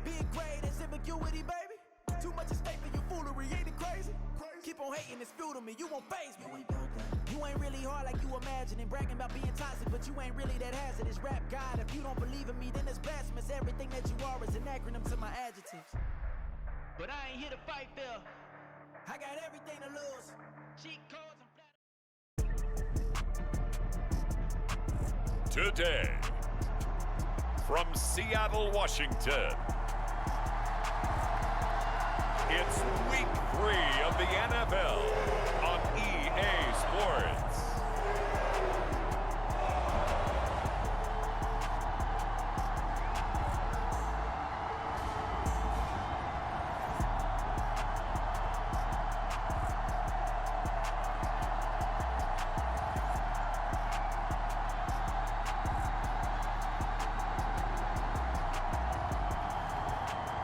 Being great is ambiguity, baby. Too much is fake for your foolery, ain't it crazy? Keep on hating, it's fuel to me, you won't faze me. You ain't really hard like you imagining. Bragging about being toxic, but you ain't really that hazardous. Rap God, if you don't believe in me, then it's blasphemous. Everything that you are is an acronym to my adjectives. But I ain't here to fight, Phil. I got everything to lose. Cheat codes and Today, from Seattle, Washington, it's week 3 of the NFL on EA Sports.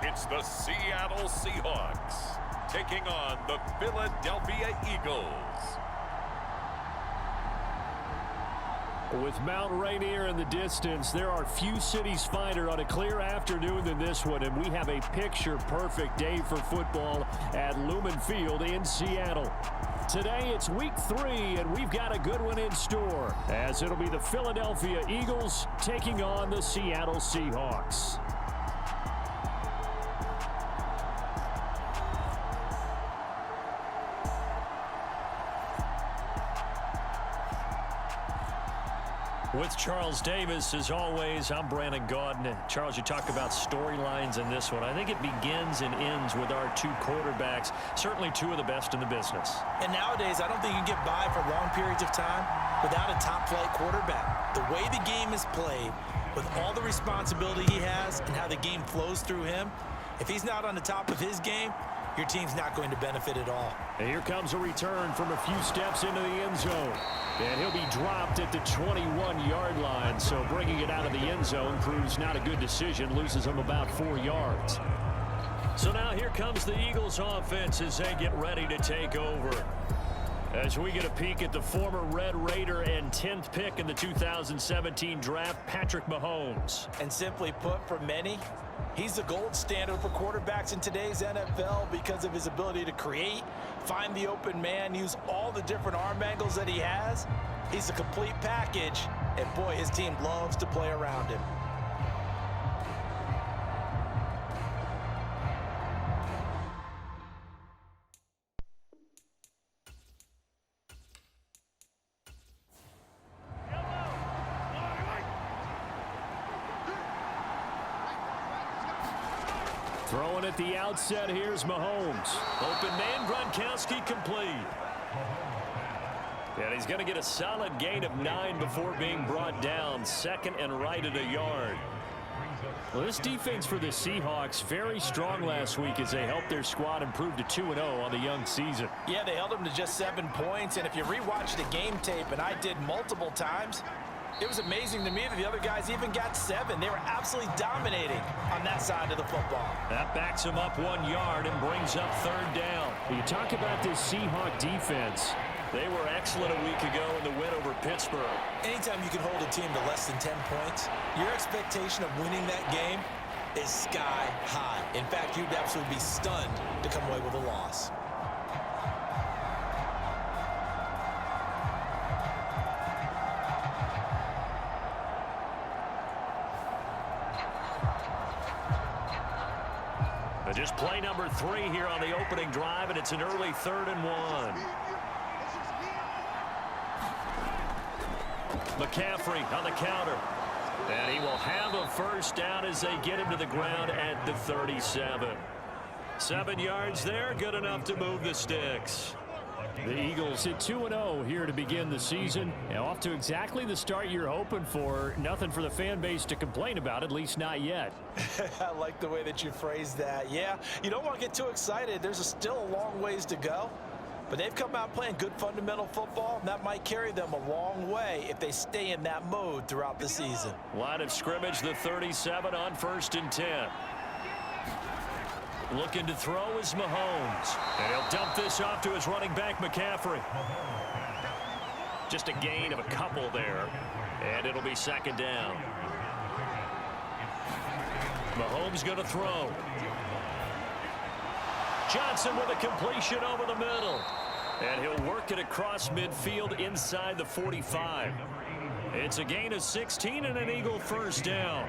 It's the Seattle Seahawks taking on the Philadelphia Eagles. With Mount Rainier in the distance, there are few cities finer on a clear afternoon than this one, and we have a picture-perfect day for football at Lumen Field in Seattle. Today, it's week 3, and we've got a good one in store, as it'll be the Philadelphia Eagles taking on the Seattle Seahawks. With Charles Davis, as always, I'm Brandon Gaudin. And Charles, you talk about storylines in this one. I think it begins and ends with our two quarterbacks, certainly two of the best in the business. And nowadays, I don't think you can get by for long periods of time without a top-flight quarterback. The way the game is played, with all the responsibility he has and how the game flows through him, if he's not on the top of his game, your team's not going to benefit at all. And here comes a return from a few steps into the end zone. And he'll be dropped at the 21-yard line, so bringing it out of the end zone proves not a good decision, loses him about 4 yards. So now here comes the Eagles offense as they get ready to take over. As we get a peek at the former Red Raider and 10th pick in the 2017 draft, Patrick Mahomes. And simply put, for many, he's the gold standard for quarterbacks in today's NFL because of his ability to create, find the open man, use all the different arm angles that he has. He's a complete package, and boy, his team loves to play around him. Throwing at the outset, here's Mahomes. Open man, Gronkowski complete. And he's going to get a solid gain of 9 before being brought down. Second and right at a yard. Well, this defense for the Seahawks, very strong last week as they helped their squad improve to 2-0 on the young season. Yeah, they held them to just 7 points. And if you rewatch the game tape, and I did multiple times, it was amazing to me that the other guys even got 7. They were absolutely dominating on that side of the football. That backs them up 1 yard and brings up 3rd down. You talk about this Seahawk defense. They were excellent a week ago in the win over Pittsburgh. Anytime you can hold a team to less than 10 points, your expectation of winning that game is sky high. In fact, you'd absolutely be stunned to come away with a loss. Just play number 3 here on the opening drive, and it's an early 3rd and 1. McCaffrey on the counter. And he will have a first down as they get him to the ground at the 37. 7 yards there, good enough to move the sticks. The Eagles hit 2-0 here to begin the season. And off to exactly the start you're hoping for. Nothing for the fan base to complain about, at least not yet. I like the way that you phrased that. Yeah, you don't want to get too excited. There's still a long ways to go. But they've come out playing good fundamental football, and that might carry them a long way if they stay in that mode throughout the season. Line of scrimmage, the 37 on 1st and 10. Looking to throw is Mahomes. And he'll dump this off to his running back, McCaffrey. Just a gain of a couple there. And it'll be 2nd down. Mahomes going to throw. Johnson with a completion over the middle. And he'll work it across midfield inside the 45. It's a gain of 16 and an Eagle first down.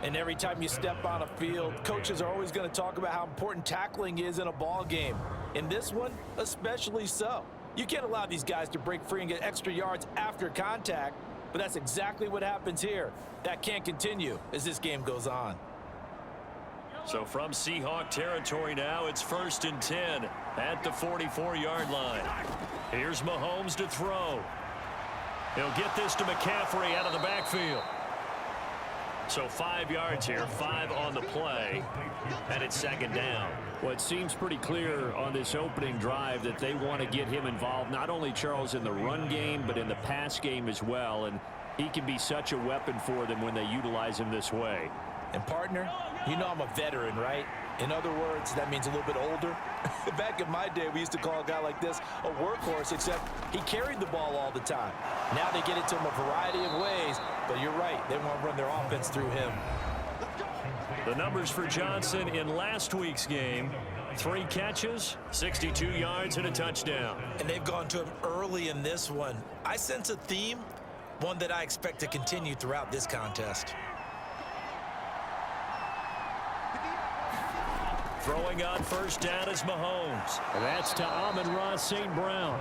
And every time you step on a field, coaches are always going to talk about how important tackling is in a ball game. In this one, especially so. You can't allow these guys to break free and get extra yards after contact, but that's exactly what happens here. That can't continue as this game goes on. So from Seahawk territory now, it's 1st and 10 at the 44-yard line. Here's Mahomes to throw. He'll get this to McCaffrey out of the backfield. So 5 yards here, 5 on the play, and it's 2nd down. Well, it seems pretty clear on this opening drive that they want to get him involved, not only, Charles, in the run game, but in the pass game as well. And he can be such a weapon for them when they utilize him this way. And, partner, you know I'm a veteran, right? In other words, that means a little bit older. Back in my day, we used to call a guy like this a workhorse, except he carried the ball all the time. Now they get it to him a variety of ways, but you're right. They want to run their offense through him. The numbers for Johnson in last week's game: 3 catches, 62 yards, and a touchdown. And they've gone to him early in this one. I sense a theme, one that I expect to continue throughout this contest. Throwing on first down is Mahomes. And that's to Amon-Ra St. Brown.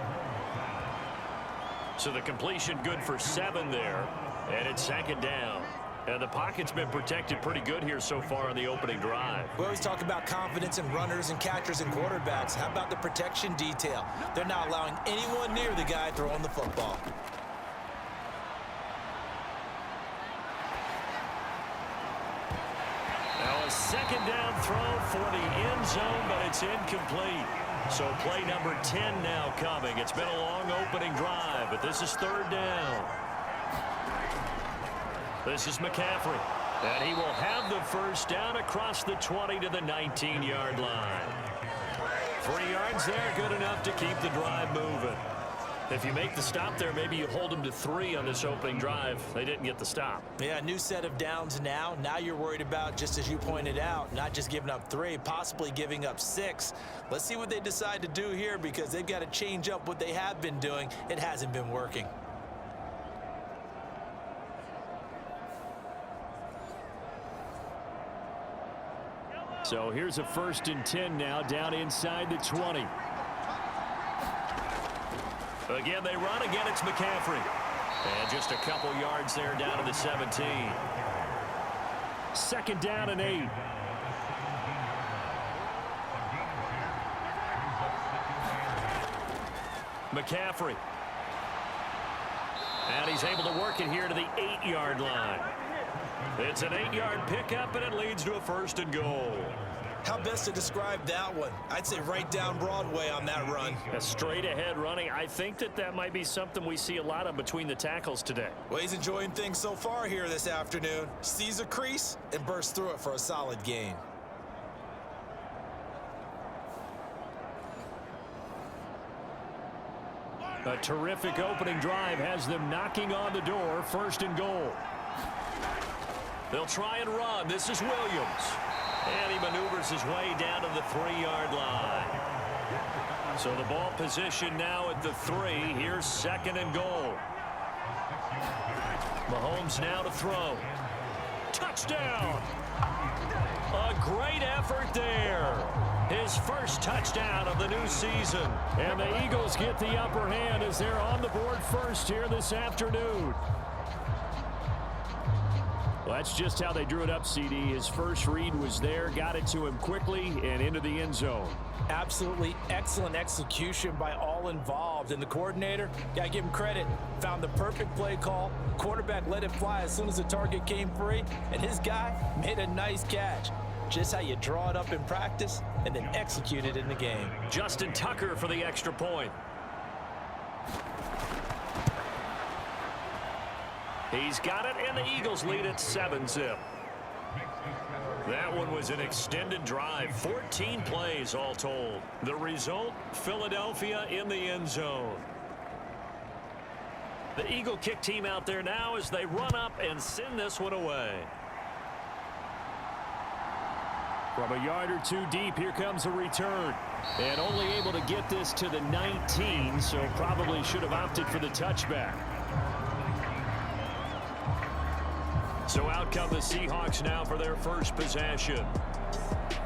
So the completion good for 7 there. And it's 2nd down. And the pocket's been protected pretty good here so far on the opening drive. We always talk about confidence in runners and catchers and quarterbacks. How about the protection detail? They're not allowing anyone near the guy throwing the football. Now a 2nd down throw for the end zone, but it's incomplete. So play number 10 now coming. It's been a long opening drive, but this is 3rd down. This is McCaffrey, and he will have the first down across the 20 to the 19-yard line. 3 yards there, good enough to keep the drive moving. If you make the stop there, maybe you hold them to 3 on this opening drive. They didn't get the stop. Yeah, new set of downs now. Now you're worried about, just as you pointed out, not just giving up 3, possibly giving up 6. Let's see what they decide to do here, because they've got to change up what they have been doing. It hasn't been working. So here's a 1st and 10 now, down inside the 20. Again, they run. Again, it's McCaffrey. And just a couple yards there down to the 17. 2nd down and 8. McCaffrey. And he's able to work it here to the 8-yard line. It's an 8-yard pickup, and it leads to a 1st and goal. How best to describe that one? I'd say right down Broadway on that run. A straight-ahead running. I think that might be something we see a lot of between the tackles today. Well, he's enjoying things so far here this afternoon. Sees a crease and bursts through it for a solid gain. A terrific opening drive has them knocking on the door. 1st and goal. They'll try and run. This is Williams. And he maneuvers his way down to the 3-yard line. So the ball position now at the 3. Here's 2nd and goal. Mahomes now to throw. Touchdown! A great effort there. His first touchdown of the new season. And the Eagles get the upper hand as they're on the board first here this afternoon. Well, that's just how they drew it up, CD. His first read was there, got it to him quickly, and into the end zone. Absolutely excellent execution by all involved. And the coordinator, gotta give him credit, found the perfect play call. Quarterback let it fly as soon as the target came free, and his guy made a nice catch. Just how you draw it up in practice and then execute it in the game. Justin Tucker for the extra point. He's got it, and the Eagles lead at 7-zip. That one was an extended drive, 14 plays all told. The result, Philadelphia in the end zone. The Eagle kick team out there now as they run up and send this one away. From a yard or two deep, here comes a return. And only able to get this to the 19, so probably should have opted for the touchback. So out come the Seahawks now for their first possession.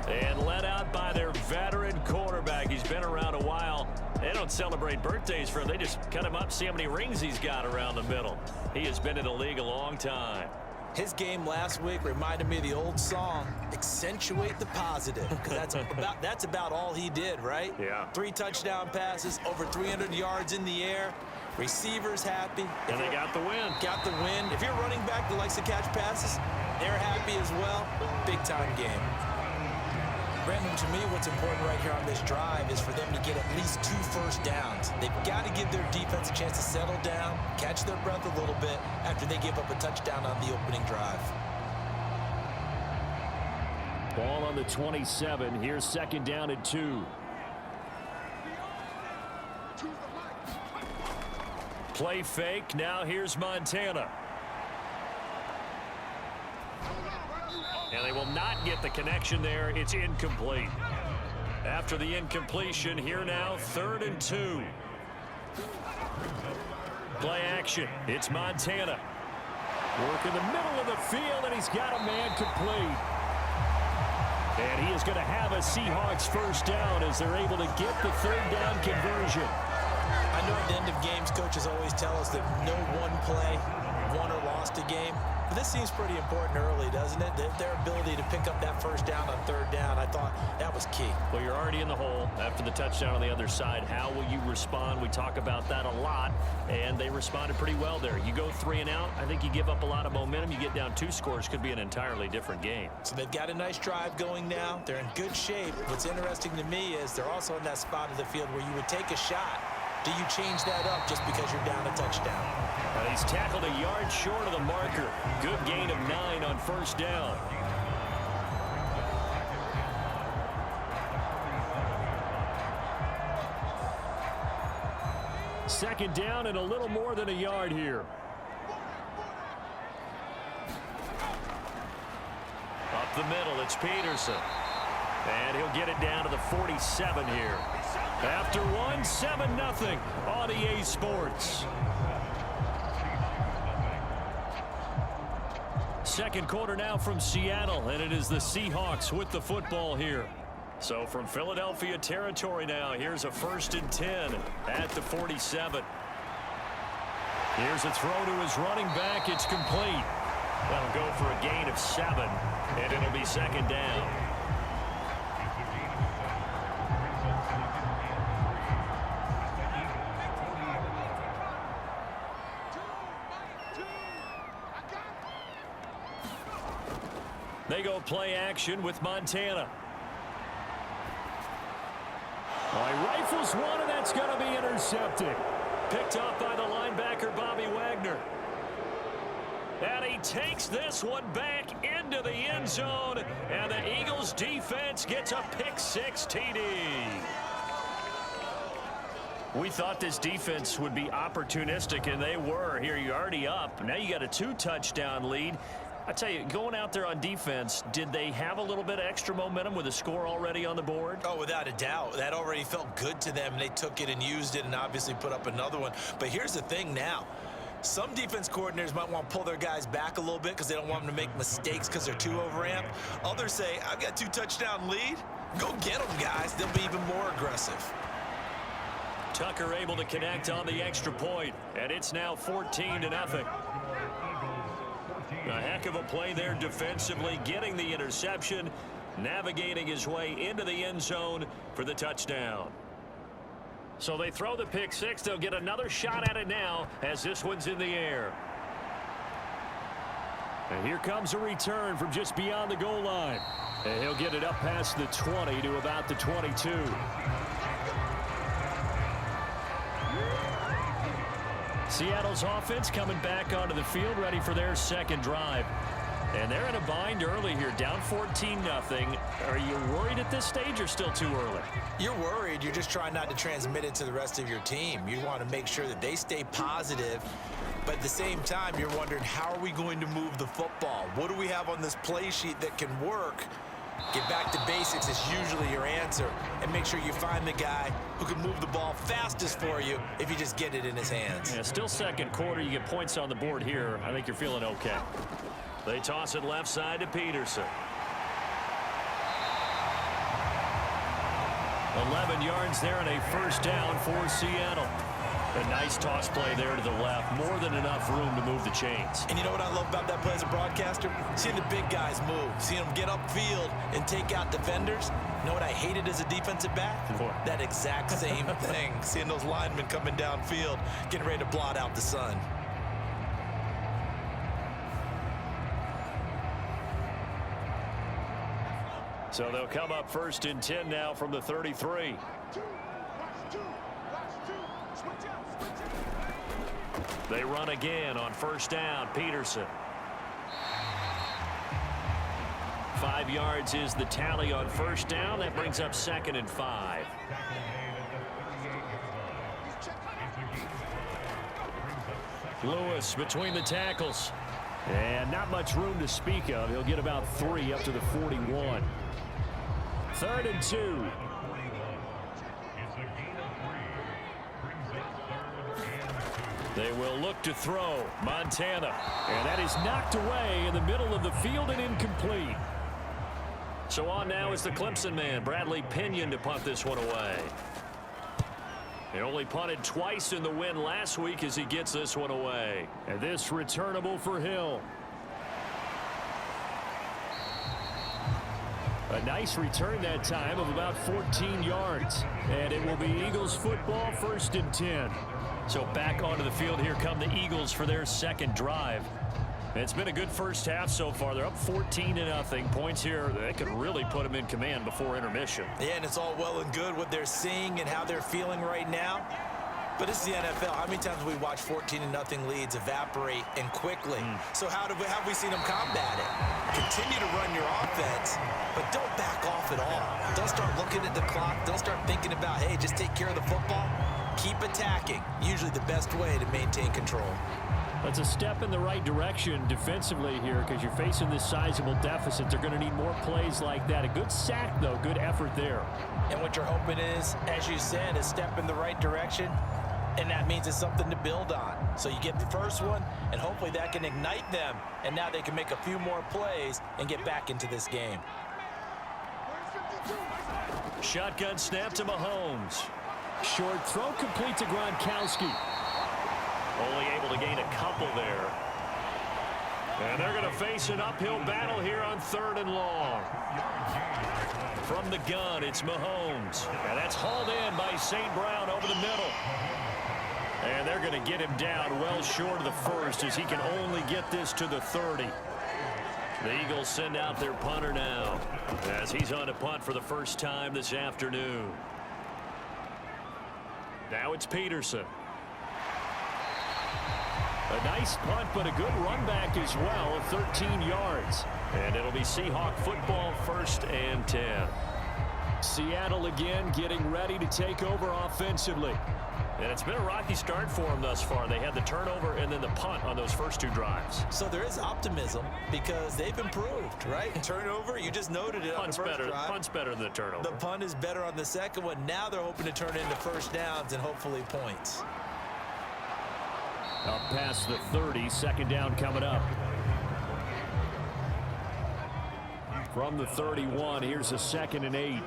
And led out by their veteran quarterback. He's been around a while. They don't celebrate birthdays for him. They just cut him up, see how many rings he's got around the middle. He has been in the league a long time. His game last week reminded me of the old song, Accentuate the Positive, because that's about all he did, right? Yeah. 3 touchdown passes, over 300 yards in the air, receivers happy. And they got the win. Got the win. If you're running back that likes to catch passes, they're happy as well. Big-time game. Brandon, to me, what's important right here on this drive is for them to get at least 2 first downs. They've got to give their defense a chance to settle down, catch their breath a little bit after they give up a touchdown on the opening drive. Ball on the 27. Here's second down and 2. Play fake. Now here's Montana. And they will not get the connection there. It's incomplete. After the incompletion, here now, 3rd and 2. Play action. It's Montana. Work in the middle of the field, and he's got a man complete. And he is going to have a Seahawks first down as they're able to get the 3rd down conversion. I know at the end of games, coaches always tell us that no one play won or lost a game. But this seems pretty important early, doesn't it? Their ability to pick up that first down on 3rd down, I thought that was key. Well, you're already in the hole after the touchdown on the other side. How will you respond? We talk about that a lot, and they responded pretty well there. You go 3 and out, I think you give up a lot of momentum. You get down 2 scores, could be an entirely different game. So they've got a nice drive going now. They're in good shape. What's interesting to me is they're also in that spot of the field where you would take a shot. Do you change that up just because you're down a touchdown? He's tackled a yard short of the marker. Good gain of 9 on first down. Second down and a little more than a yard here. Up the middle, it's Peterson. And he'll get it down to the 47 here. After 1, 7-0 on EA Sports. Second quarter now from Seattle, and it is the Seahawks with the football here. So from Philadelphia territory now, here's a 1st and 10 at the 47. Here's a throw to his running back. It's complete. That'll go for a gain of 7, and it'll be second down. They go play action with Montana. He rifles one, and that's going to be intercepted. Picked up by the linebacker, Bobby Wagner. And he takes this one back into the end zone, and the Eagles defense gets a pick-6 TD. We thought this defense would be opportunistic, and they were. Here, you're already up. Now you got a 2-touchdown lead. I tell you, going out there on defense, did they have a little bit of extra momentum with a score already on the board? Oh, without a doubt. That already felt good to them. They took it and used it and obviously put up another one. But here's the thing now. Some defense coordinators might want to pull their guys back a little bit because they don't want them to make mistakes because they're too overamped. Others say, I've got 2-touchdown lead. Go get them, guys. They'll be even more aggressive. Tucker able to connect on the extra point, and it's now 14-0. A heck of a play there defensively, getting the interception, navigating his way into the end zone for the touchdown. So they throw the pick-6. They'll get another shot at it now as this one's in the air. And here comes a return from just beyond the goal line. And he'll get it up past the 20 to about the 22. Seattle's offense coming back onto the field, ready for their second drive. And they're in a bind early here, down 14-0. Are you worried at this stage or still too early? You're worried. You're just trying not to transmit it to the rest of your team. You want to make sure that they stay positive. But at the same time, you're wondering, how are we going to move the football? What do we have on this play sheet that can work? Get back to basics is usually your answer, and make sure you find the guy who can move the ball fastest for you if you just get it in his hands. Yeah, still second quarter. You get points on the board here. I think you're feeling okay. They toss it left side to Peterson. 11 yards there and a first down for Seattle. A nice toss play there to the left. More than enough room to move the chains. And you know what I love about that play as a broadcaster? Seeing the big guys move. Seeing them get upfield and take out defenders. You know what I hated as a defensive back? What? That exact same thing. Seeing those linemen coming downfield, getting ready to blot out the sun. So they'll come up first and 10 now from the 33. They run again on first down. Peterson. 5 yards is the tally on first down. That brings up 2nd and 5. Lewis between the tackles. And not much room to speak of. He'll get about 3 up to the 41. 3rd and 2. They will look to throw. Montana. And that is knocked away in the middle of the field and incomplete. So on now is the Clemson man, Bradley Pinion, to punt this one away. He only punted twice in the win last week as he gets this one away. And this returnable for Hill. A nice return that time of about 14 yards. And it will be Eagles football, 1st and 10. So back onto the field here come the Eagles for their second drive. It's been a good first half so far. They're up 14-0. Points here, they could really put them in command before intermission. Yeah, and it's all well and good what they're seeing and how they're feeling right now. But it's the NFL. How many times have we watched 14-0 leads evaporate and quickly? So how have we seen them combat it? Continue to run your offense, but don't back off at all. Don't start looking at the clock. Don't start thinking about, hey, just take care of the football. Keep attacking. Usually the best way to maintain control. That's a step in the right direction defensively here because you're facing this sizable deficit. They're going to need more plays like that. A good sack, though. Good effort there. And what you're hoping is, as you said, a step in the right direction. And that means it's something to build on. So you get the first one, and hopefully that can ignite them. And now they can make a few more plays and get back into this game. Shotgun snap to Mahomes. Short throw complete to Gronkowski. Only able to gain a couple there. And they're going to face an uphill battle here on 3rd and long. From the gun, it's Mahomes. And that's hauled in by St. Brown over the middle. And they're going to get him down well short of the first as he can only get this to the 30. The Eagles send out their punter now as he's on to punt for the first time this afternoon. Now it's Peterson. A nice punt, but a good run back as well of 13 yards. And it'll be Seahawk football, 1st and 10. Seattle again getting ready to take over offensively. And it's been a rocky start for them thus far. They had the turnover and then the punt on those first 2 drives. So there is optimism because they've improved, right? Turnover, you just noted it on the first drive. Punt's better than the turnover. The punt is better on the second one. Now they're hoping to turn it into first downs and hopefully points. Up past the 30, 2nd down coming up. From the 31, here's a 2nd and 8.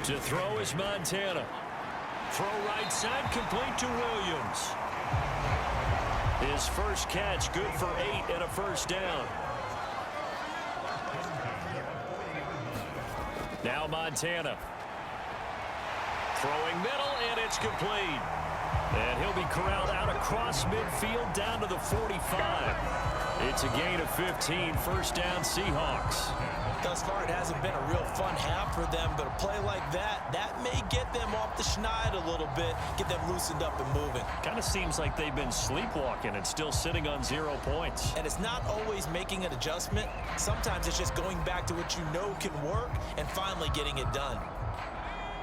To throw is Montana. Throw right side, complete to Williams. His first catch, good for 8 and a first down. Now Montana. Throwing middle, and it's complete. And he'll be corralled out across midfield down to the 45. It's a gain of 15, first down Seahawks. Thus far, it hasn't been a real fun half for them, but a play like that may get them off the schneid a little bit, get them loosened up and moving. Kind of seems like they've been sleepwalking and still sitting on 0 points. And it's not always making an adjustment. Sometimes it's just going back to what you know can work and finally getting it done.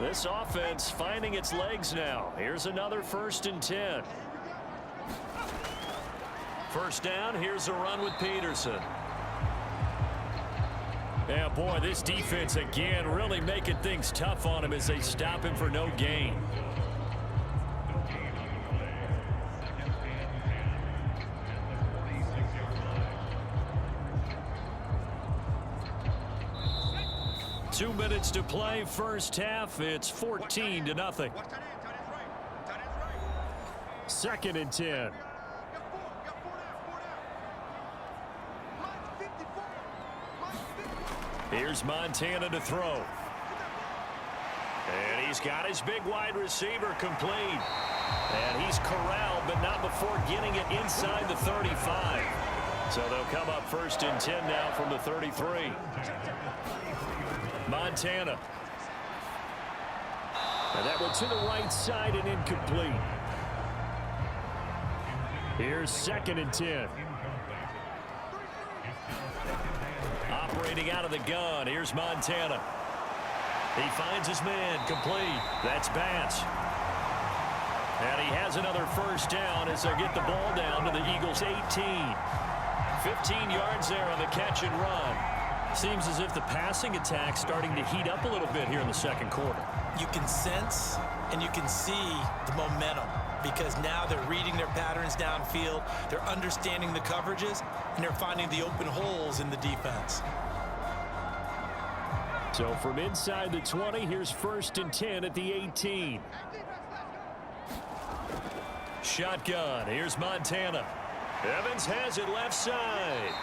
This offense finding its legs now. Here's another 1st and 10. First down, here's a run with Peterson. Yeah, boy, this defense again really making things tough on him as they stop him for no gain. Two minutes to play, first half. It's 14-0. Second and 10. Here's Montana to throw. And he's got his big wide receiver complete. And he's corralled, but not before getting it inside the 35. So they'll come up first and 10 now from the 33. Montana. And that one to the right side and incomplete. Here's second and 10. Operating out of the gun. Here's Montana. He finds his man. Complete. That's Bass. And he has another first down as they get the ball down to the Eagles' 18. 15 yards there on the catch and run. Seems as if the passing attack's starting to heat up a little bit here in the second quarter. You can sense and you can see the momentum because now they're reading their patterns downfield, they're understanding the coverages, and they're finding the open holes in the defense. So from inside the 20, here's first and 10 at the 18. Shotgun. Here's Montana. Evans has it left side.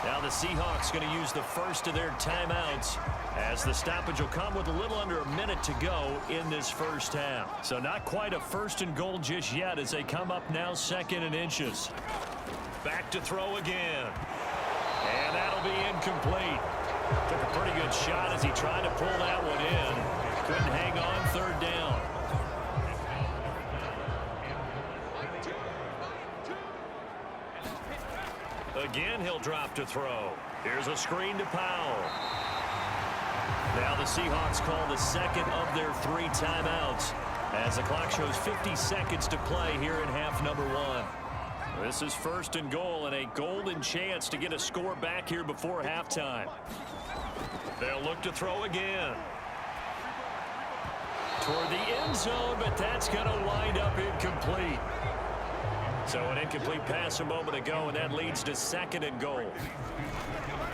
Now the Seahawks going to use the first of their timeouts as the stoppage will come with a little under a minute to go in this first half. So not quite a first and goal just yet as they come up now second and inches. Back to throw again. And that'll be incomplete. Took a pretty good shot as he tried to pull that one in. Couldn't hang on, third down. Again, he'll drop to throw. Here's a screen to Powell. Now the Seahawks call the second of their 3 timeouts as the clock shows 50 seconds to play here in half number 1. This is first and goal and a golden chance to get a score back here before halftime. They'll look to throw again. Toward the end zone, but that's going to wind up incomplete. So an incomplete pass a moment ago, and that leads to second and goal.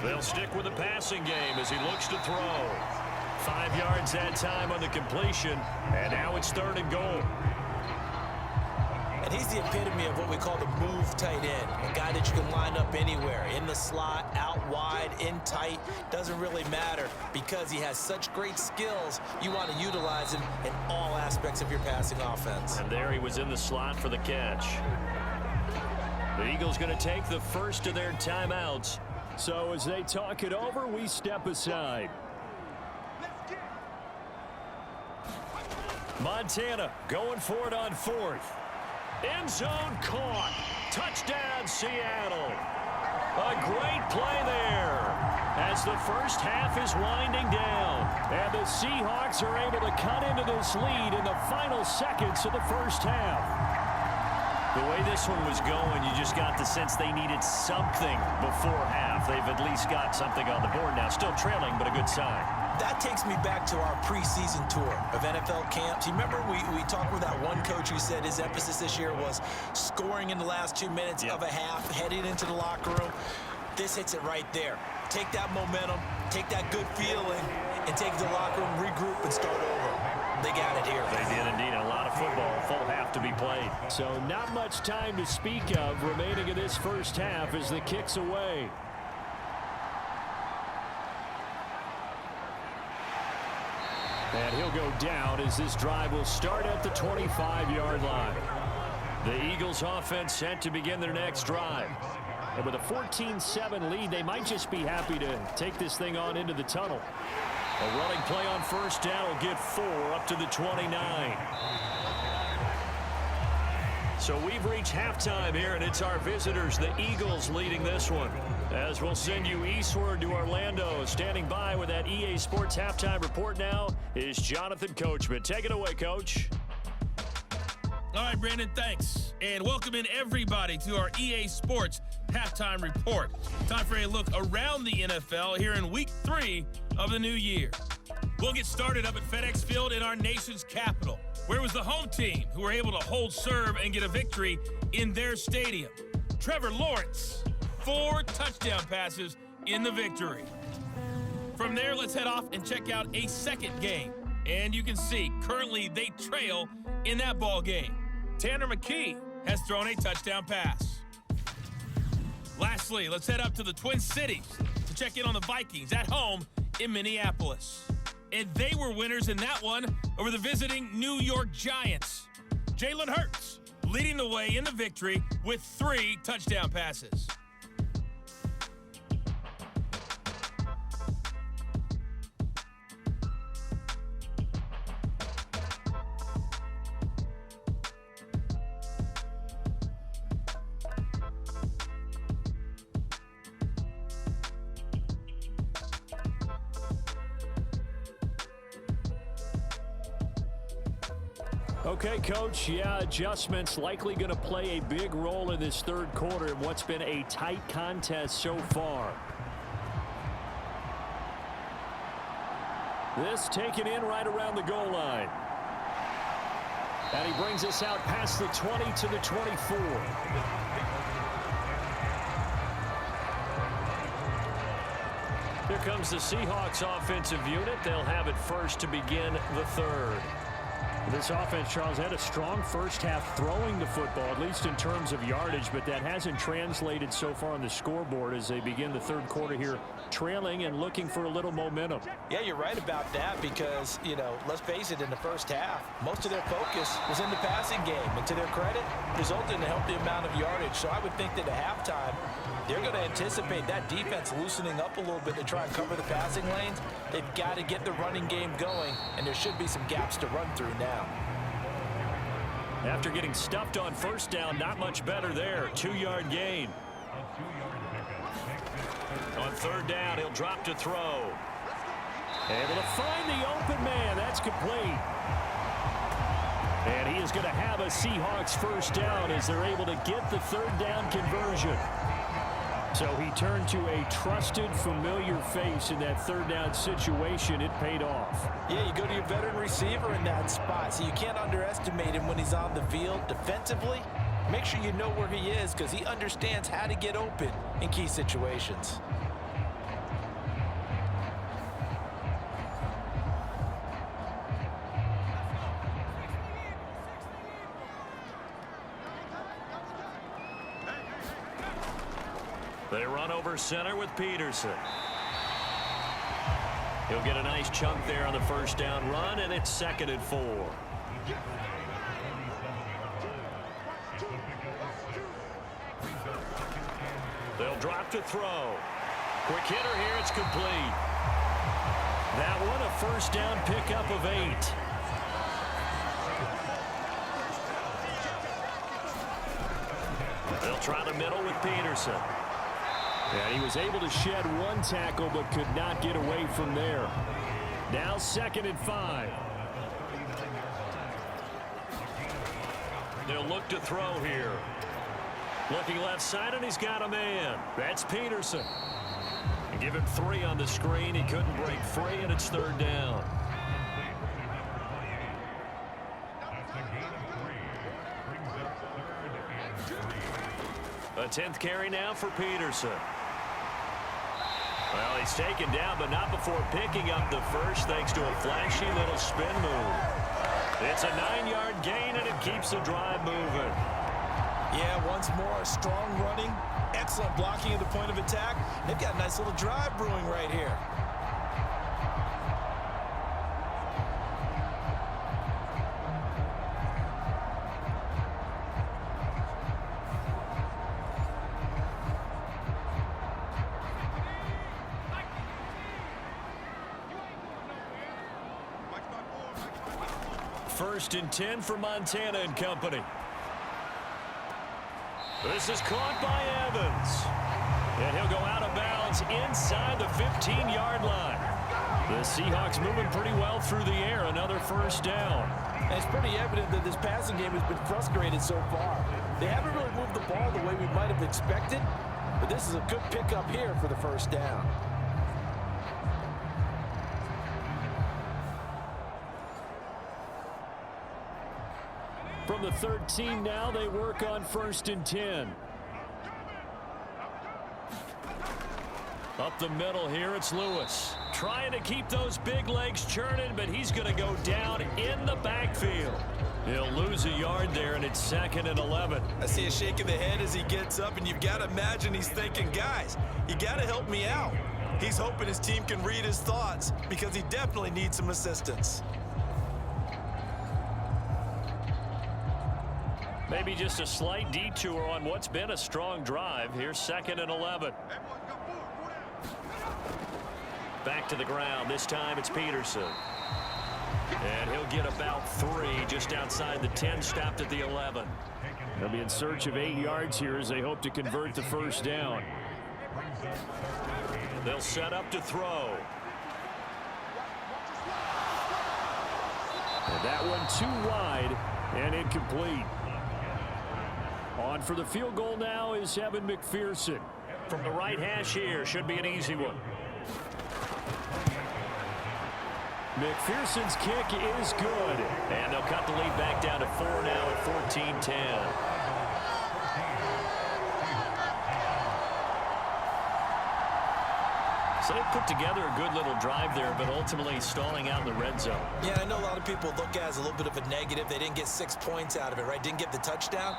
They'll stick with the passing game as he looks to throw. 5 yards that time on the completion, and now it's third and goal. And he's the epitome of what we call the move tight end. A guy that you can line up anywhere, in the slot, out wide, in tight. Doesn't really matter because he has such great skills. You want to utilize him in all aspects of your passing offense. And there he was in the slot for the catch. The Eagles going to take the first of their timeouts. So as they talk it over, we step aside. Montana going for it on fourth. End zone caught. Touchdown, Seattle. A great play there as the first half is winding down. And the Seahawks are able to cut into this lead in the final seconds of the first half. The way this one was going, you just got the sense they needed something before half. They've at least got something on the board now. Still trailing, but a good sign. That takes me back to our preseason tour of NFL camps. You remember we talked with that one coach who said his emphasis this year was scoring in the last 2 minutes of a half, heading into the locker room. This hits it right there. Take that momentum, take that good feeling, and take it to the locker room, regroup, and start over. They got it here. They did indeed. A lot of football, full half to be played. So not much time to speak of remaining in this first half as the kick's away. And he'll go down as this drive will start at the 25-yard line. The Eagles offense set to begin their next drive. And with a 14-7 lead, they might just be happy to take this thing on into the tunnel. A running play on first down will get 4 up to the 29. So we've reached halftime here, and it's our visitors, the Eagles, leading this one. As we'll send you eastward to Orlando. Standing by with that EA Sports halftime report now is Jonathan Coachman. Take it away, Coach. All right, Brandon, thanks. And welcome in everybody to our EA Sports Halftime Report. Time for a look around the NFL here in Week 3 of the new year. We'll get started up at FedEx Field in our nation's capital, where it was the home team who were able to hold serve and get a victory in their stadium. Trevor Lawrence, 4 touchdown passes in the victory. From there, let's head off and check out a second game. And you can see, currently they trail in that ball game. Tanner McKee has thrown a touchdown pass. Lastly, let's head up to the Twin Cities to check in on the Vikings at home in Minneapolis. And they were winners in that one over the visiting New York Giants. Jalen Hurts leading the way in the victory with 3 touchdown passes. Okay, Coach, adjustments likely going to play a big role in this third quarter in what's been a tight contest so far. This taken in right around the goal line. And he brings us out past the 20 to the 24. Here comes the Seahawks offensive unit. They'll have it first to begin the third. This offense, Charles, had a strong first half throwing the football, at least in terms of yardage, but that hasn't translated so far on the scoreboard as they begin the third quarter here, trailing and looking for a little momentum. Yeah, you're right about that because, let's face it, in the first half, most of their focus was in the passing game. And to their credit, resulted in a healthy amount of yardage. So I would think that at halftime, they're going to anticipate that defense loosening up a little bit to try and cover the passing lanes. They've got to get the running game going, and there should be some gaps to run through now. After getting stuffed on first down, not much better there. 2-yard gain. On third down, he'll drop to throw. Able to find the open man. That's complete. And he is going to have a Seahawks first down as they're able to get the third down conversion. So he turned to a trusted, familiar face in that third down situation. It paid off. Yeah, you go to your veteran receiver in that spot, so you can't underestimate him when he's on the field. Defensively, make sure you know where he is because he understands how to get open in key situations. They run over center with Peterson. He'll get a nice chunk there on the first down run, and it's 2nd and 4. They'll drop to throw. Quick hitter here, it's complete. That one a first down pickup of 8. They'll try the middle with Peterson. And he was able to shed 1 tackle but could not get away from there. Now 2nd and 5. They'll look to throw here. Looking left side, and he's got a man. That's Peterson. And give him 3 on the screen. He couldn't break free, and it's 3rd down. A 10th carry now for Peterson. Well, he's taken down, but not before picking up the first thanks to a flashy little spin move. It's a 9-yard gain, and it keeps the drive moving. Yeah, once more, strong running, excellent blocking at the point of attack. They've got a nice little drive brewing right here. First and 10 for Montana and company. This is caught by Evans. And he'll go out of bounds inside the 15-yard line. The Seahawks moving pretty well through the air. Another first down. And it's pretty evident that this passing game has been frustrated so far. They haven't really moved the ball the way we might have expected, but this is a good pickup here for the first down. From the 13 now, they work on 1st and 10. Up the middle here, it's Lewis. Trying to keep those big legs churning, but he's going to go down in the backfield. He'll lose a yard there, and it's 2nd and 11. I see a shake of the head as he gets up, and you've got to imagine he's thinking, guys, you got to help me out. He's hoping his team can read his thoughts because he definitely needs some assistance. Maybe just a slight detour on what's been a strong drive. Here's 2nd and 11. Back to the ground. This time it's Peterson. And he'll get about 3 just outside the 10, stopped at the 11. They'll be in search of 8 yards here as they hope to convert the first down. They'll set up to throw. And that one too wide and incomplete. On for the field goal now is Evan McPherson. From the right hash here, should be an easy one. McPherson's kick is good. And they'll cut the lead back down to 4 now at 14-10. So they put together a good little drive there, but ultimately stalling out in the red zone. Yeah, I know a lot of people look at it as a little bit of a negative. They didn't get 6 points out of it, right? Didn't get the touchdown.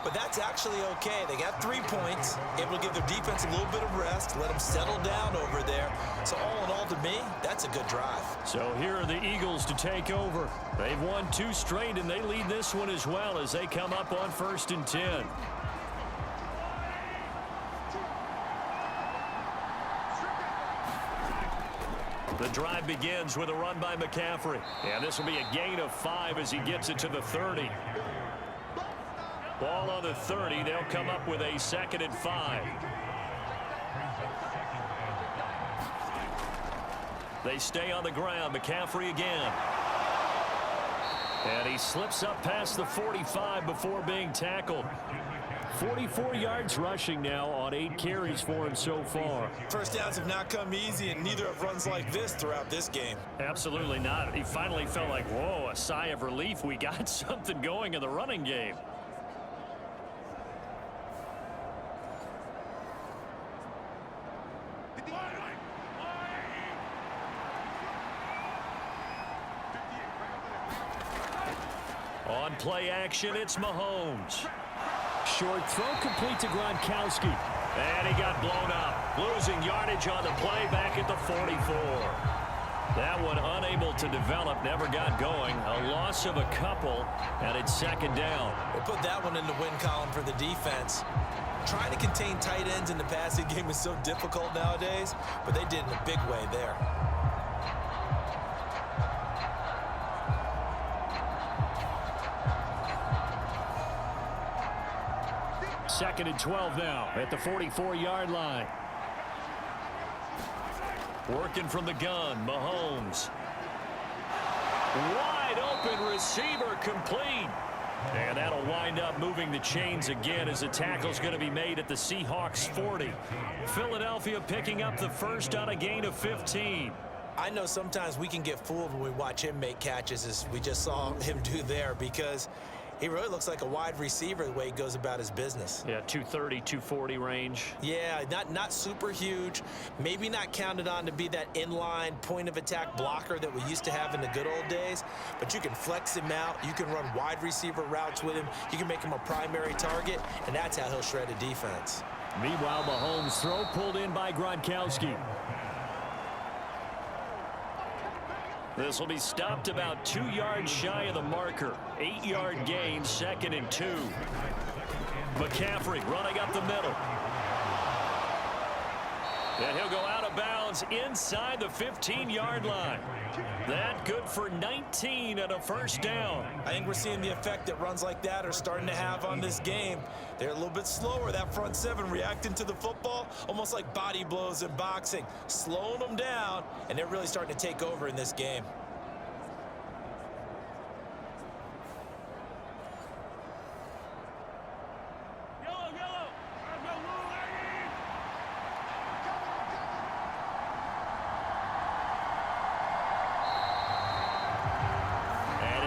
But that's actually okay. They got 3 points, able to give their defense a little bit of rest, let them settle down over there. So all in all, to me, that's a good drive. So here are the Eagles to take over. They've won 2 straight, and they lead this one as well as they come up on 1st and 10. The drive begins with a run by McCaffrey. And this will be a gain of 5 as he gets it to the 30. Ball on the 30. They'll come up with a 2nd and 5. They stay on the ground. McCaffrey again. And he slips up past the 45 before being tackled. 44 yards rushing now on 8 carries for him so far. First downs have not come easy, and neither have runs like this throughout this game. Absolutely not. He finally felt like, whoa, a sigh of relief. We got something going in the running game. On play action, it's Mahomes. Short throw complete to Gronkowski. And he got blown up. Losing yardage on the play back at the 44. That one unable to develop, never got going. A loss of a couple, and it's 2nd down. We'll put that one in the win column for the defense. Trying to contain tight ends in the passing game is so difficult nowadays, but they did in a big way there. 2nd and 12 now at the 44-yard line. Working from the gun, Mahomes. Wide open receiver complete. And that'll wind up moving the chains again as the tackle's going to be made at the Seahawks 40. Philadelphia picking up the first on a gain of 15. I know sometimes we can get fooled when we watch him make catches, as we just saw him do there, because he really looks like a wide receiver the way he goes about his business. Yeah, 230, 240 range. Yeah, not super huge. Maybe not counted on to be that inline point-of-attack blocker that we used to have in the good old days. But you can flex him out. You can run wide receiver routes with him. You can make him a primary target, and that's how he'll shred a defense. Meanwhile, Mahomes' throw pulled in by Gronkowski. This will be stopped about 2 yards shy of the marker. 8-yard gain, 2nd and 2. McCaffrey running up the middle. And he'll go out of bounds inside the 15-yard line. That good for 19 and a first down. I think we're seeing the effect that runs like that are starting to have on this game. They're a little bit slower, that front seven reacting to the football, almost like body blows in boxing, slowing them down, and they're really starting to take over in this game.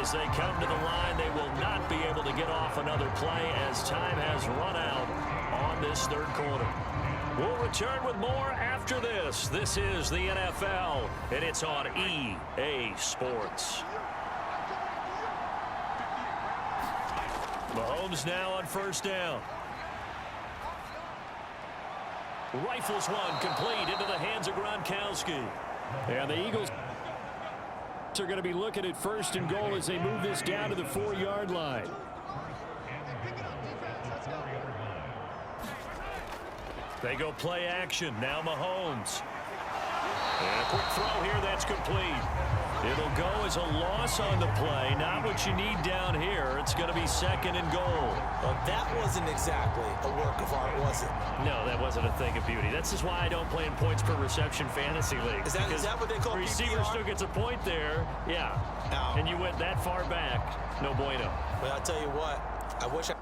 As they come to the line, they will not be able to get off another play as time has run out on this third quarter. We'll return with more after this. This is the NFL, and it's on EA Sports. Mahomes now on first down. Rifles one complete into the hands of Gronkowski. And the Eagles are going to be looking at first and goal as they move this down to the 4-yard line. They go play action. Now Mahomes. And a quick throw here. That's complete. It'll go as a loss on the play. Not what you need down here. It's going to be second and goal. Well, that wasn't exactly a work of art, was it? No, that wasn't a thing of beauty. That's just why I don't play in points per reception fantasy league. Is that what they call receiver PPR? still gets a point there. Yeah. No. And you went that far back. No bueno. Well, I'll tell you what. I wish I...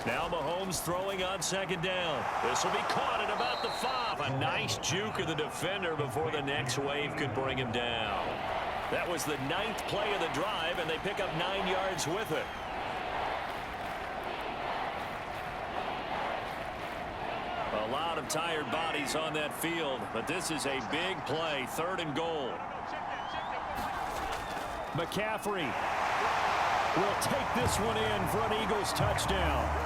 Now Mahomes throwing on second down. This will be caught at about the 5. A nice juke of the defender before the next wave could bring him down. That was the 9th play of the drive, and they pick up 9 yards with it. A lot of tired bodies on that field, but this is a big play. 3rd and goal. McCaffrey will take this one in for an Eagles touchdown.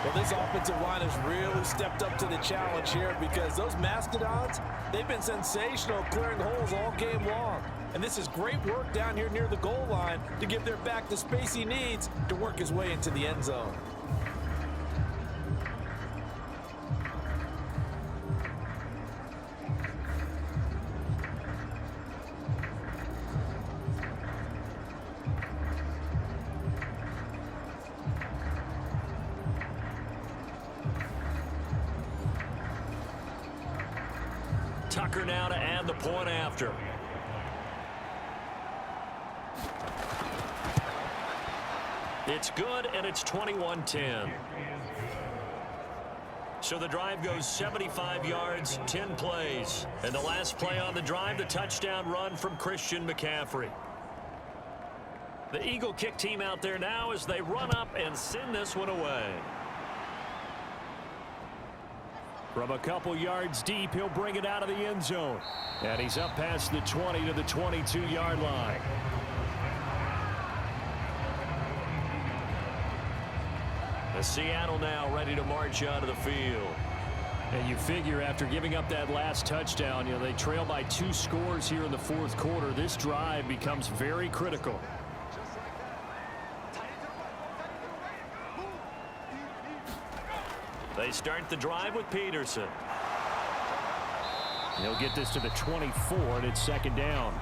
Well, this offensive line has really stepped up to the challenge here because those Mastodons, they've been sensational clearing holes all game long. And this is great work down here near the goal line to give their back the space he needs to work his way into the end zone. Tucker now to add the point after. It's good, and it's 21-10. So the drive goes 75 yards, 10 plays. And the last play on the drive, the touchdown run from Christian McCaffrey. The Eagle kick team out there now as they run up and send this one away. From a couple yards deep, he'll bring it out of the end zone. And he's up past the 20 to the 22-yard line. The Seattle now ready to march out of the field. And you figure after giving up that last touchdown, they trail by 2 scores here in the 4th quarter. This drive becomes very critical. They start the drive with Peterson. He'll get this to the 24, and it's 2nd down.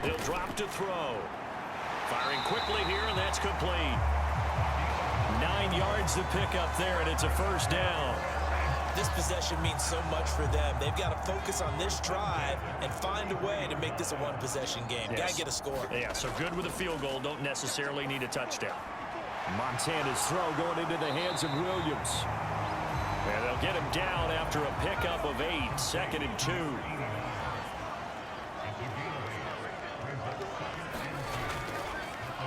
He'll drop to throw. Firing quickly here, and that's complete. 9 yards to pick up there, and it's a 1st down. This possession means so much for them. They've got to focus on this drive and find a way to make this a one-possession game. Yes. Got to get a score. Yeah, so good with a field goal. Don't necessarily need a touchdown. Montana's throw going into the hands of Williams. And they'll get him down after a pickup of 8, 2nd and 2.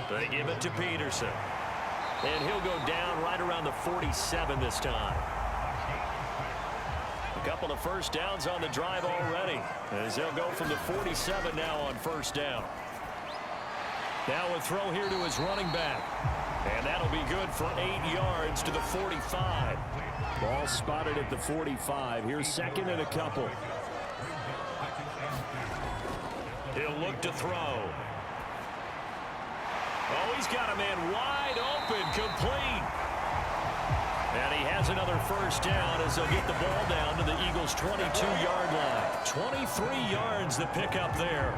They give it to Peterson. And he'll go down right around the 47 this time. A couple of first downs on the drive already, as they'll go from the 47 now on first down. Now a throw here to his running back. And that'll be good for 8 yards to the 45. Ball spotted at the 45. Here's second and a couple. He'll look to throw. Oh, he's got a man wide open, complete. And he has another first down as they'll get the ball down to the Eagles' 22-yard line. 23 yards the pickup there.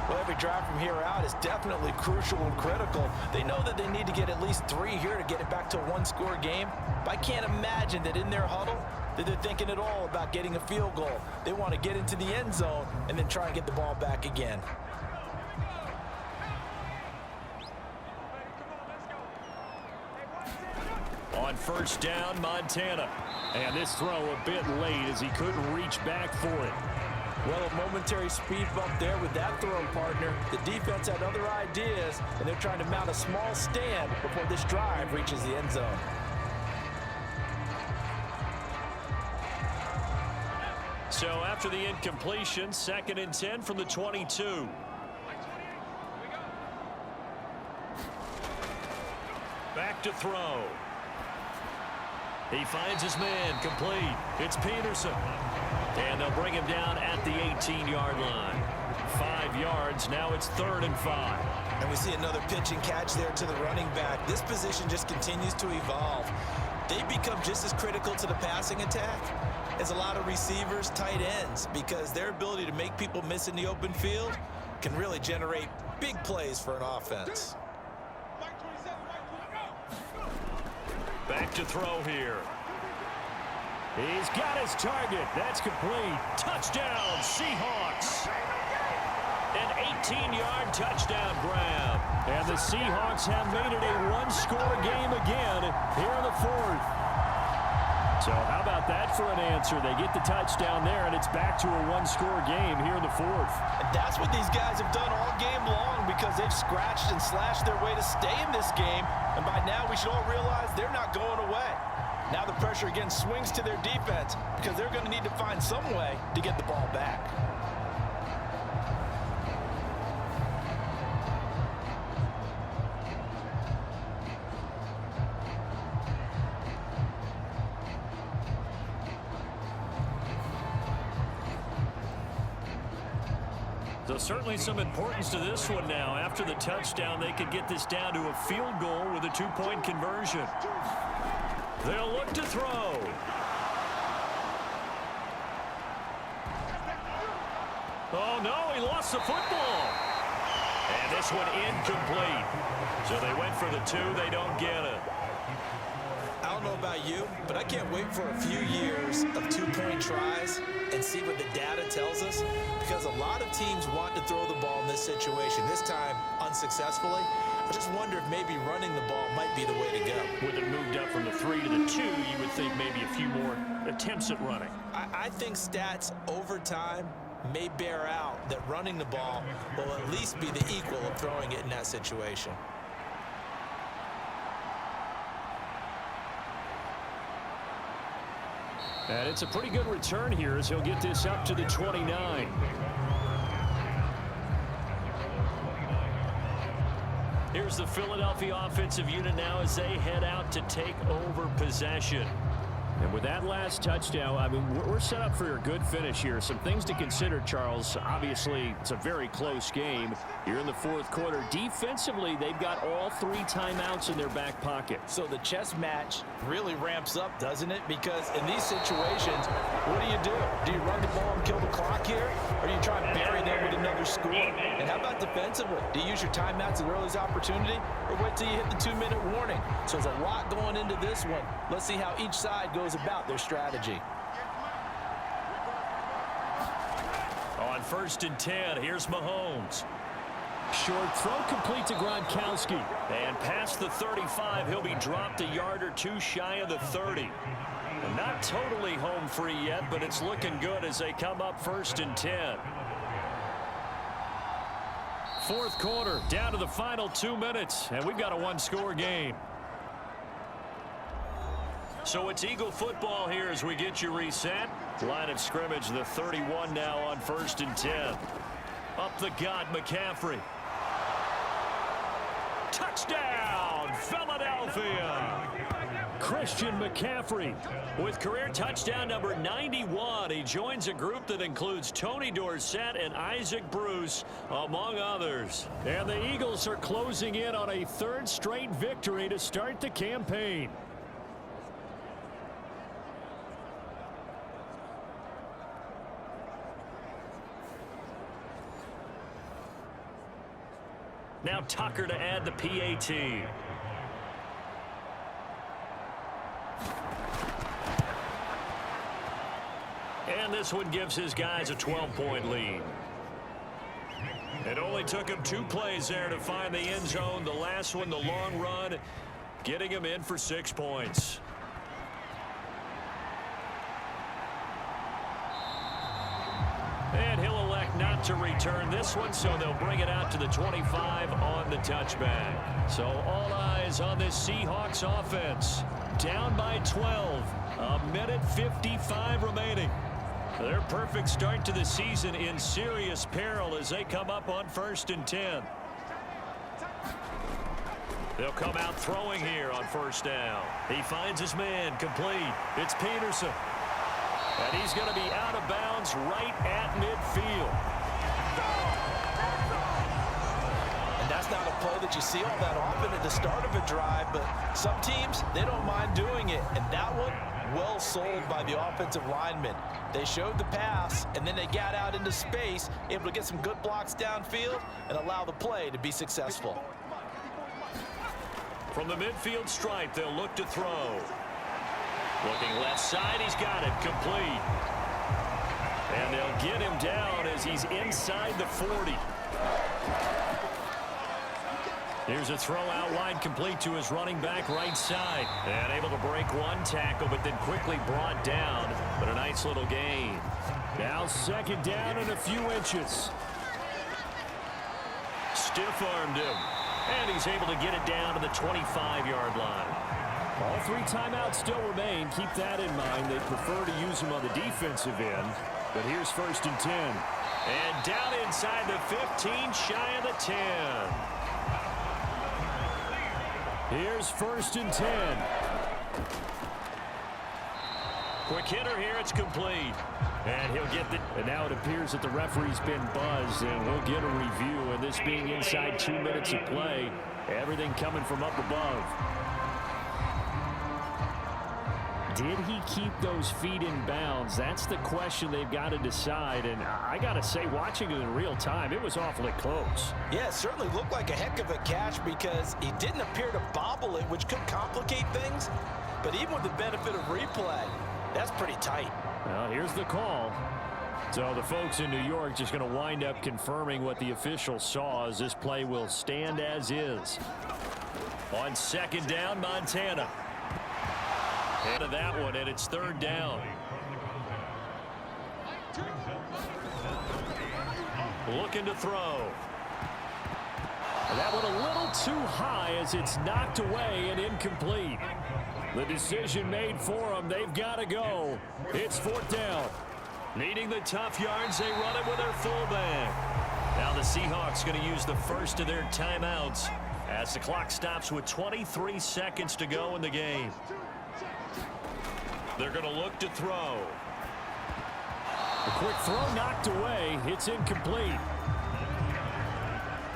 Well, every drive from here out is definitely crucial and critical. They know that they need to get at least 3 here to get it back to a one-score game. But I can't imagine that in their huddle that they're thinking at all about getting a field goal. They want to get into the end zone and then try and get the ball back again. On first down, Montana. And this throw a bit late as he couldn't reach back for it. Well, a momentary speed bump there with that throw, partner. The defense had other ideas, and they're trying to mount a small stand before this drive reaches the end zone. So after the incompletion, 2nd and 10 from the 22. Back to throw. He finds his man, complete. It's Peterson. And they'll bring him down at the 18-yard line. 5 yards, now it's 3rd and 5. And we see another pitch and catch there to the running back. This position just continues to evolve. They become just as critical to the passing attack as a lot of receivers, tight ends, because their ability to make people miss in the open field can really generate big plays for an offense. Back to throw here. He's got his target. That's complete. Touchdown, Seahawks. An 18-yard touchdown grab. And the Seahawks have made it a one-score game again here in the 4th. So how about that for an answer? They get the touchdown there, and it's back to a one-score game here in the 4th. And that's what these guys have done all game long, because they've scratched and slashed their way to stay in this game. And by now, we should all realize they're not going away. Now the pressure again swings to their defense, because they're going to need to find some way to get the ball back. So certainly some importance to this one now. After the touchdown, they could get this down to a field goal with a 2-point conversion. They'll look to throw. Oh, no, he lost the football. And this one incomplete. So they went for the 2. They don't get it. I don't know about you, but I can't wait for a few years of 2-point tries and see what the data tells us, because a lot of teams want to throw the ball in this situation, this time unsuccessfully. I just wonder if maybe running the ball might be the way to go. With it moved up from the 3 to the 2, you would think maybe a few more attempts at running. I think stats over time may bear out that running the ball will at least be the equal of throwing it in that situation. And it's a pretty good return here as he'll get this up to the 29. Here's the Philadelphia offensive unit now as they head out to take over possession. And with that last touchdown, I mean, we're set up for a good finish here. Some things to consider, Charles. Obviously, it's a very close game here in the 4th quarter. Defensively, they've got all 3 timeouts in their back pocket. So the chess match really ramps up, doesn't it? Because in these situations, what do? Do you run the ball and kill the clock here? Or do you try and bury them with another score? And how about defensively? Do you use your timeouts at earliest opportunity? Or wait till you hit the 2-minute warning? So there's a lot going into this one. Let's see how each side goes about their strategy. On 1st and 10, here's Mahomes. Short throw complete to Gronkowski. And past the 35, he'll be dropped a yard or 2 shy of the 30. And not totally home free yet, but it's looking good as they come up 1st and 10. fourth quarter, down to the final 2 minutes, and we've got a one-score game. So it's Eagle football here as we get you reset. Line of scrimmage, the 31 now on 1st and 10. Up the gut, McCaffrey. Touchdown, Philadelphia! Christian McCaffrey with career touchdown number 91. He joins a group that includes Tony Dorsett and Isaac Bruce, among others. And the Eagles are closing in on a third straight victory to start the campaign. Now Tucker to add the PAT. And this one gives his guys a 12-point lead. It only took him 2 plays there to find the end zone. The last one, the long run, getting him in for 6 points. And he'll elect not to return this one, so they'll bring it out to the 25 on the touchback. So all eyes on this Seahawks offense. Down by 12. A minute 55 remaining. Their perfect start to the season in serious peril as they come up on 1st and 10. They'll come out throwing here on 1st down. He finds his man complete. It's Peterson. And he's going to be out of bounds right at midfield. And that's not a play that you see all that often at the start of a drive, but some teams, they don't mind doing it. And that one, well sold by the offensive lineman. They showed the pass, and then they got out into space, able to get some good blocks downfield and allow the play to be successful. From the midfield stripe, they'll look to throw. Looking left side, he's got it complete. And they'll get him down as he's inside the 40. Here's a throw out wide, complete to his running back right side. And able to break one tackle, but then quickly brought down. But a nice little gain. Now 2nd down and a few inches. Stiff-armed him. And he's able to get it down to the 25-yard line. All 3 timeouts still remain. Keep that in mind. They prefer to use them on the defensive end. But here's 1st and 10. And down inside the 15, shy of the 10. Here's 1st and 10. Quick hitter here. It's complete. And he'll get the... And now it appears that the referee's been buzzed, and we'll get a review. And this being inside 2 minutes of play, everything coming from up above. Did he keep those feet in bounds? That's the question they've got to decide. And I got to say, watching it in real time, it was awfully close. Yeah, it certainly looked like a heck of a catch because he didn't appear to bobble it, which could complicate things. But even with the benefit of replay, that's pretty tight. Well, here's the call. So the folks in New York just going to wind up confirming what the official saw as this play will stand as is. On 2nd down, Montana. Head of that one, and it's 3rd down. Looking to throw. And that one a little too high as it's knocked away and incomplete. The decision made for them. They've got to go. It's 4th down. Needing the tough yards, they run it with their fullback. Now the Seahawks going to use the first of their timeouts as the clock stops with 23 seconds to go in the game. They're going to look to throw. A quick throw knocked away. It's incomplete.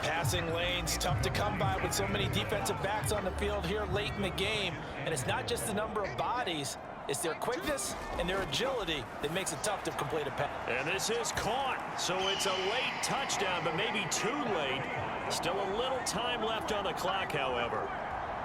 Passing lanes, tough to come by with so many defensive backs on the field here late in the game. And it's not just the number of bodies. It's their quickness and their agility that makes it tough to complete a pass. And this is caught. So it's a late touchdown, but maybe too late. Still a little time left on the clock, however.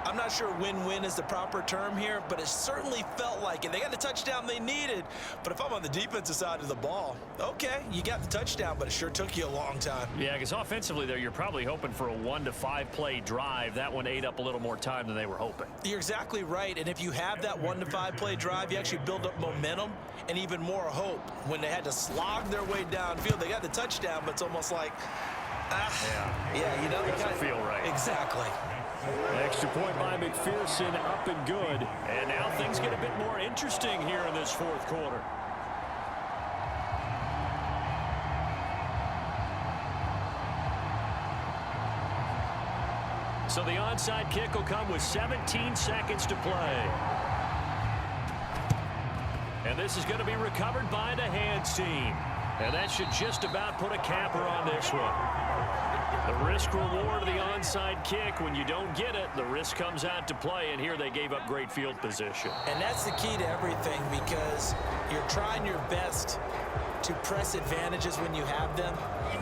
I'm not sure win-win is the proper term here, but it certainly felt like it. They got the touchdown they needed, but if I'm on the defensive side of the ball, okay, you got the touchdown, but it sure took you a long time. Yeah, because offensively there, you're probably hoping for a 1 to 5 play drive. That one ate up a little more time than they were hoping. You're exactly right, and if you have that 1 to 5 play drive, you actually build up momentum and even more hope. When they had to slog their way downfield, they got the touchdown, but it's almost like Yeah, you know, Doesn't feel right. Exactly. Extra point by McPherson, up and good. And now things get a bit more interesting here in this fourth quarter. So the onside kick will come with 17 seconds to play. And this is going to be recovered by the hands team. And that should just about put a capper on this one. The risk reward of the onside kick, when you don't get it, the risk comes out to play, and here they gave up great field position. And that's the key to everything, because you're trying your best to press advantages when you have them,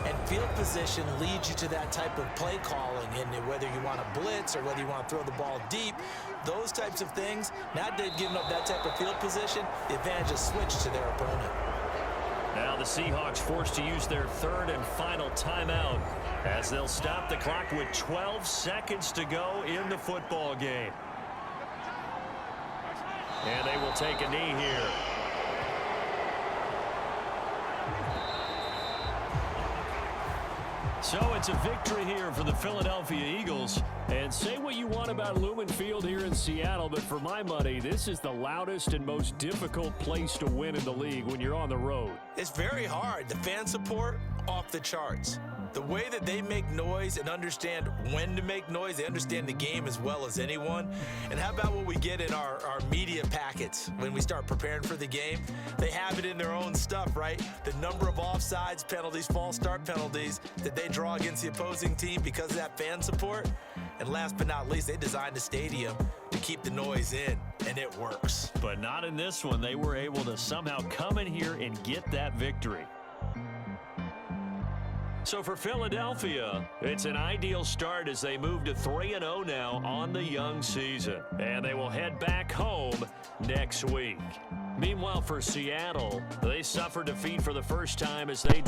and field position leads you to that type of play calling, and whether you want to blitz or whether you want to throw the ball deep, those types of things. Now they've given up that type of field position, the advantage is switched to their opponent. Now the Seahawks forced to use their third and final timeout as they'll stop the clock with 12 seconds to go in the football game. And they will take a knee here. So it's a victory here for the Philadelphia Eagles. And say what you want about Lumen Field here in Seattle, but for my money, this is the loudest and most difficult place to win in the league when you're on the road. It's very hard. The fan support, off the charts. The way that they make noise and understand when to make noise, they understand the game as well as anyone. And how about what we get in our media packets when we start preparing for the game? They have it in their own stuff, right? The number of offsides penalties, false start penalties that they draw against the opposing team because of that fan support. And last but not least, they designed the stadium to keep the noise in, and it works. But not in this one. They were able to somehow come in here and get that victory. So for Philadelphia, it's an ideal start as they move to 3-0 now on the young season. And they will head back home next week. Meanwhile, for Seattle, they suffered defeat for the first time as they